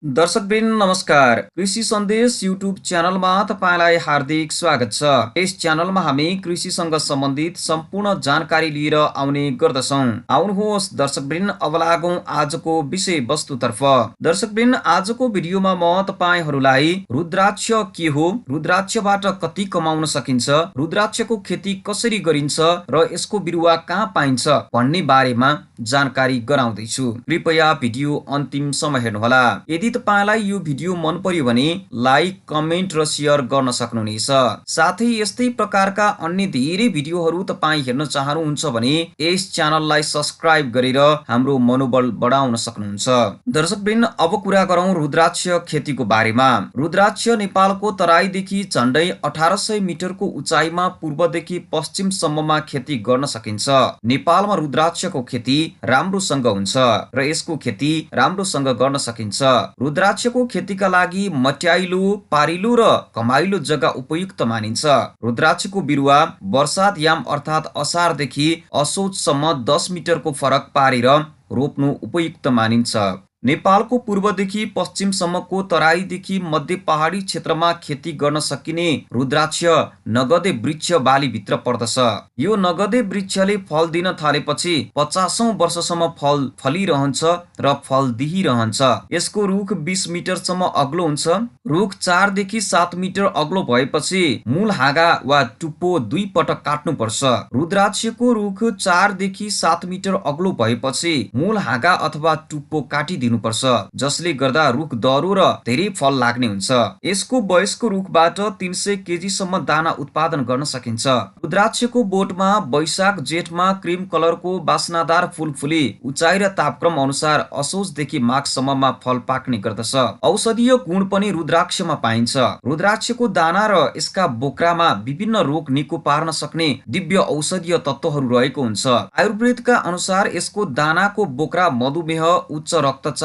दर्शकवृन्द नमस्कार। कृषि सन्देश युट्युब च्यानलमा तपाईँलाई हार्दिक स्वागत छ। यस च्यानलमा हामी कृषिसँग सम्बन्धित सम्पूर्ण जानकारी लिएर आउने गर्दछौँ। आउनुहोस् दर्शकवृन्द, अब लागौँ आजको विषय वस्तुतर्फ। दर्शकवृन्द, आजको भिडियोमा म तपाईँहरूलाई रुद्राक्ष के हो, रुद्राक्षबाट कति कमाउन सकिन्छ, रुद्राक्षको खेती कसरी गरिन्छ र यसको बिरुवा कहाँ पाइन्छ भन्ने बारेमा जानकारी गराउँदैछु। कृपया भिडियो अन्तिमसम्म हेर्नुहोला। यदि तपाईलाई यो भिडियो मन पर्यो भने लाइक, कमेन्ट र सेयर गर्न सक्नुहुनेछ। साथै यस्तै प्रकारका अन्य धेरै भिडियोहरू तपाईँ हेर्न चाहनुहुन्छ भने यस च्यानललाई सब्स्क्राइब गरेर हाम्रो मनोबल बढाउन सक्नुहुन्छ। दर्शकवृन्द, अब कुरा गरौँ रुद्राक्ष खेतीको बारेमा। रुद्राक्ष नेपालको तराईदेखि झण्डै 1800 मिटरको उचाइमा पूर्वदेखि पश्चिमसम्ममा खेती गर्न सकिन्छ। नेपालमा रुद्राक्षको खेती राम्रोसँग हुन्छ र यसको खेती राम्रोसँग गर्न सकिन्छ। रुद्राक्षको खेतीका लागि मट्याइलो, पारिलो र कमाइलो जग्गा उपयुक्त मानिन्छ। रुद्राक्षको बिरुवा वर्षात याम अर्थात् असारदेखि असोजसम्म 10 मिटरको फरक पारेर रोप्नु उपयुक्त मानिन्छ। नेपालको पूर्वदेखि पश्चिमसम्मको तराईदेखि मध्य पहाडी क्षेत्रमा खेती गर्न सकिने रुद्राक्ष नगदे वृक्ष बालीभित्र पर्दछ। यो नगदे वृक्षले फल दिन थालेपछि 50औं वर्षसम्म फल फलिरहन्छ र फल दिइरहन्छ। यसको रुख 20 मिटरसम्म अग्लो हुन्छ। रुख 4 देखि 7 मिटर अग्लो भएपछि मूल हाँगा वा टुप्पो 2 पटक काट्नुपर्छ। रुद्राक्षको रुख 4 देखि 7 मिटर अग्लो भएपछि मूल हाँगा अथवा टुप्पो काटिदिनु पर्छ, जसले गर्दा रुख दह्रो र धेरै फल लाग्ने हुन्छ। यसको वयस्क रुखबाट 300 केजीसम्म दाना उत्पादन गर्न सकिन्छ। रुद्राक्षको बोटमा वैशाख जेठमा क्रिम कलरको बास्नादार फूल फुली उचाइ र तापक्रम अनुसार असोजदेखि माघसम्ममा फल पाक्ने गर्दछ। औषधीय गुण पनि रुद्राक्षमा पाइन्छ। रुद्राक्षको दाना र यसका बोक्रामा विभिन्न रोग निको पार्न सक्ने दिव्य औषधीय तत्त्वहरू रहेको हुन्छ। आयुर्वेदका अनुसार यसको दानाको बोक्रा मधुमेह, उच्च रक्तचाप,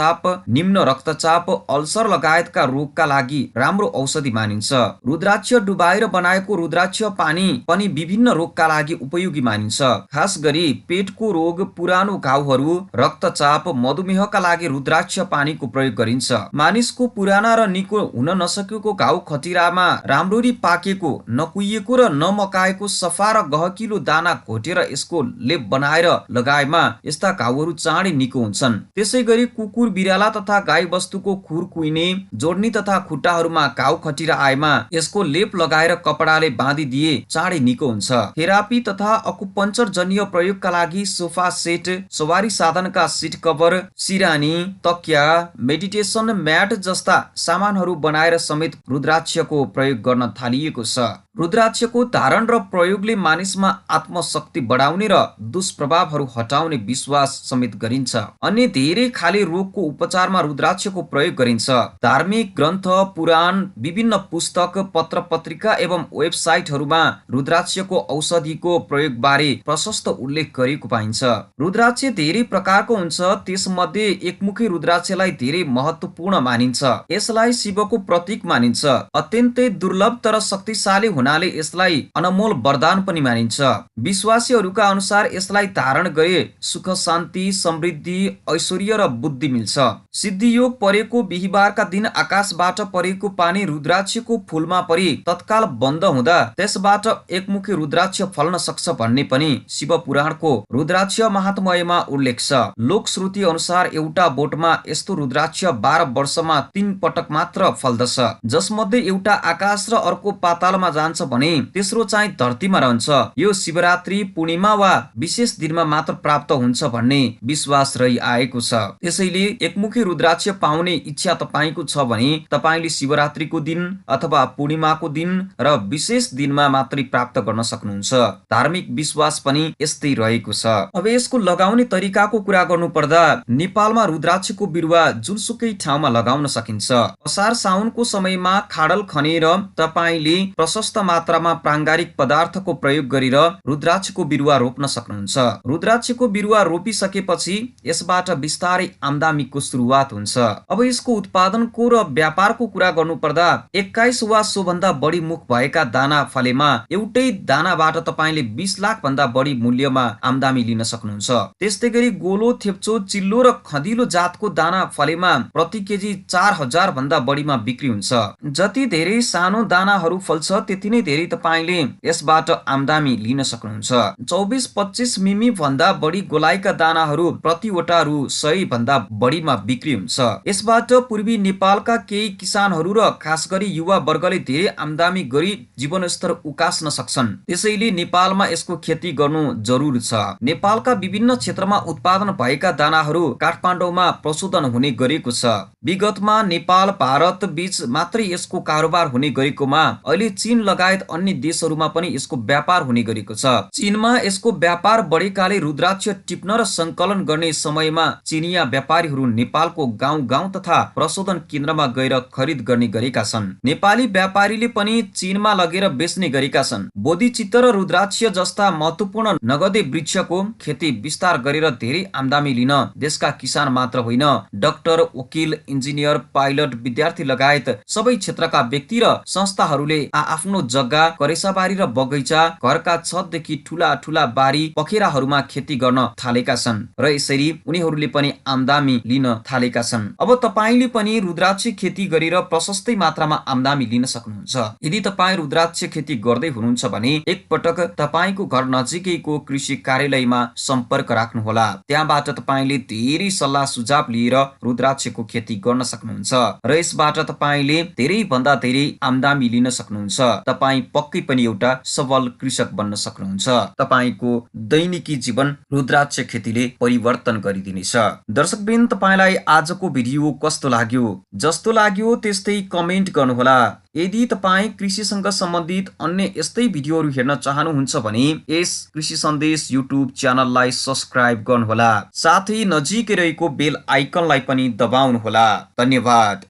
निम्न रक्तचाप, अल्सर लगायतका रोगका लागि राम्रो औषधि मानिन्छ। रुद्राक्ष डुबाएर बनाएको रुद्राक्ष पानी पनि विभिन्न रोगका लागि उपयोगी मानिन्छ। खास गरी पेटको रोग, पुरानो घाउहरू, रक्तचाप, मधुमेहका लागि रुद्राक्ष पानीको प्रयोग गरिन्छ। मानिसको पुराना र निको हुन नसकेको घाउ खटिरामा राम्ररी पाकेको, नकुहिएको र नमकाएको सफा र गहकिलो दाना घोटेर यसको लेप बनाएर लगाएमा यस्ता घाउहरू चाँडै निको हुन्छन्। त्यसै गरी कुकुर, बिराला तथा गाई बस्तुको खुर कुहिने, जोड्नी तथा खुट्टाहरूमा घाउ खटिरा आएमा यसको लेप लगाएर कपडाले बाँधिदिए चाँडै निको हुन्छ। थेरापी तथा अकुपञ्चर जन्य प्रयोगका लागि सोफा सेट, सवारी साधनका सिट कभर, सिरानी, तकिया, मेडिटेसन म्याट जस्ता सामानहरू बनाएर समेत रुद्राक्षको प्रयोग गर्न थालिएको छ। रुद्राक्षको धारण र प्रयोगले मानिसमा आत्मशक्ति बढाउने र दुष्प्रभावहरू हटाउने विश्वास समेत गरिन्छ। अन्य धेरै खाले रोगको उपचारमा रुद्राक्षको प्रयोग गरिन्छ। धार्मिक ग्रन्थ, पुराण, विभिन्न पुस्तक, पत्र पत्रिका एवं वेबसाइटहरूमा रुद्राक्षको औषधिको प्रयोगबारे प्रशस्त उल्लेख गरिएको पाइन्छ। रुद्राक्ष धेरै प्रकारको हुन्छ। त्यसमध्ये एकमुखी रुद्राक्षलाई धेरै महत्त्वपूर्ण मानिन्छ। यसलाई शिवको प्रतीक मानिन्छ। अत्यन्तै दुर्लभ तर शक्तिशाली हुनाले यसलाई अनमोल वरदान पनि मानिन्छ। विश्वासीहरूका अनुसार यसलाई धारण गरे सुख, शान्ति, समृद्धि, ऐश्वर्य र बुद्धि मिल्छ। सिद्धियोग परेको बिहीबारका दिन आकाशबाट परेको पानी रुद्राक्षको फूलमा परि तत्काल बन्द हुँदा त्यसबाट एकमुखी रुद्राक्ष फल्न सक्छ भन्ने पनि शिव पुराणको रुद्राक्ष महात्म्यमा उल्लेख छ। लोकश्रुति अनुसार एउटा बोटमा यस्तो रुद्राक्ष 12 वर्षमा 3 पटक मात्र फल्दछ, जसमध्ये एउटा आकाश र अर्को पातालमा जान्छ भने तेस्रो चाहिँ धरतीमा रहन्छ। यो शिवरात्रि, पूर्णिमा वा विशेष दिनमा मात्र प्राप्त हुन्छ भन्ने विश्वास रही आएको छ। त्यसैले एकमुखी रुद्राक्ष पाउने इच्छा तपाईको छ भने तपाईले शिवरात्रिको दिन अथवा पूर्णिमाको दिन र विशेष दिनमा मात्रै प्राप्त गर्न सक्नुहुन्छ। धार्मिक विश्वास पनि यस्तै रहेको छ। अब यसको लगाउने तरिकाको कुरा गर्नुपर्दा नेपालमा रुद्राक्षको बिरुवा जुनसुकै ठाउँमा लगाउन सकिन्छ। असार साउनको समयमा खाडल खनेर तपाईले प्रशस्त मात्रामा प्राङ्गारिक पदार्थको प्रयोग गरेर रुद्राक्षको बिरुवा रोप्न सक्नुहुन्छ। रुद्राक्षको बिरुवा रोपिसकेपछि यसबाट बिस्तारै आम्दा आमदामीको सुरुवात हुन्छ। अब यसको उत्पादनको र व्यापारको कुरा गर्नुपर्दा 21 वा सोभन्दा बढी मुख भएका दाना फलेमा एउटै दानाबाट तपाईले 20 लाख भन्दा बढी मूल्यमा आमदामी लिन सक्नुहुन्छ। त्यस्तै गरी गोलो, थेप्चो, चिल्लो र खदिलो जातको दाना फलेमा प्रति केजी 4000 भन्दा बढीमा बिक्री हुन्छ। जति धेरै सानो दानाहरू फल्छ त्यति नै धेरै तपाईले यसबाट आमदामी लिन सक्नुहुन्छ। 24-25 मिमी भन्दा बढी गोलाइका दानाहरू प्रतिवटा रु 100 भन्दा बढीमा बिक्री हुन्छ। यसबाट पूर्वी नेपालका केही किसानहरू र खास गरी युवा वर्गले धेरै आमदामी गरी जीवनस्तर उकास्न सक्छन्। त्यसैले नेपालमा यसको खेती गर्नु जरुर छ। नेपालका विभिन्न क्षेत्रमा उत्पादन भएका दानाहरू काठमाडौँमा प्रशोधन हुने गरेको छ। विगतमा नेपाल भारत बीच मात्रै यसको कारोबार हुने गरेकोमा अहिले चीन लगायत अन्य देशहरूमा पनि यसको व्यापार हुने गरेको छ। चीनमा यसको व्यापार बढेकाले रुद्राक्ष टिप्न र संकलन गर्ने समयमा चीनिया व्यापारीहरू नेपालको गाउँ तथा प्रशोधन केन्द्रमा गएर खरिद गर्ने गरेका छन्। नेपाली व्यापारीले पनि चीनमा लगेर बेच्ने गरेका छन्। बोधिचित्त र रुद्राक्ष जस्ता महत्त्वपूर्ण नगदे वृक्षको खेती विस्तार गरेर धेरै आमदामी लिन देशका किसान मात्र होइन, डाक्टर, वकिल, इन्जिनियर, पाइलट, विद्यार्थी लगायत सबै क्षेत्रका व्यक्ति र संस्थाहरूले आफ्नो जग्गा, करेसाबारी र बगैँचा, घरका छतदेखि ठूला ठूला बारी, पखेराहरूमा खेती गर्न थालेका छन् र यसरी उनीहरूले पनि आमदामी लिन थालेका छन्। अब तपाईले पनि रुद्राक्ष खेती गरेर प्रशस्तै मात्रामा आमदामी लिन सक्नुहुन्छ। यदि तपाईँ रुद्राक्ष खेती गर्दै हुनुहुन्छ भने एकपटक तपाईको घर नजिकैको कृषि कार्यालयमा सम्पर्क राख्नुहोला। त्यहाँबाट तपाईले धेरै सल्लाह सुझाव लिएर रुद्राक्षको खेती गर्न सक्नुहुन्छ र यसबाट तपाईले धेरै भन्दा धेरै आमदामी लिन सक्नुहुन्छ। तपाईँ पक्कै पनि एउटा सबल कृषक बन्न सक्नुहुन्छ। तपाईको दैनिकी जीवन रुद्राक्ष खेतीले परिवर्तन गरिदिनेछ। दर्शकवृन्द, तपाईलाई आजको भिडियो कस्तो लाग्यो? जस्तो लाग्यो त्यस्तै कमेन्ट गर्नुहोला। यदि तपाईँ कृषिसँग सम्बन्धित अन्य यस्तै भिडियोहरू हेर्न चाहनुहुन्छ भने यस कृषि सन्देश युट्युब च्यानललाई सब्स्क्राइब गर्नुहोला। साथै नजिकै रहेको बेल आइकनलाई पनि दबाउनुहोला। धन्यवाद।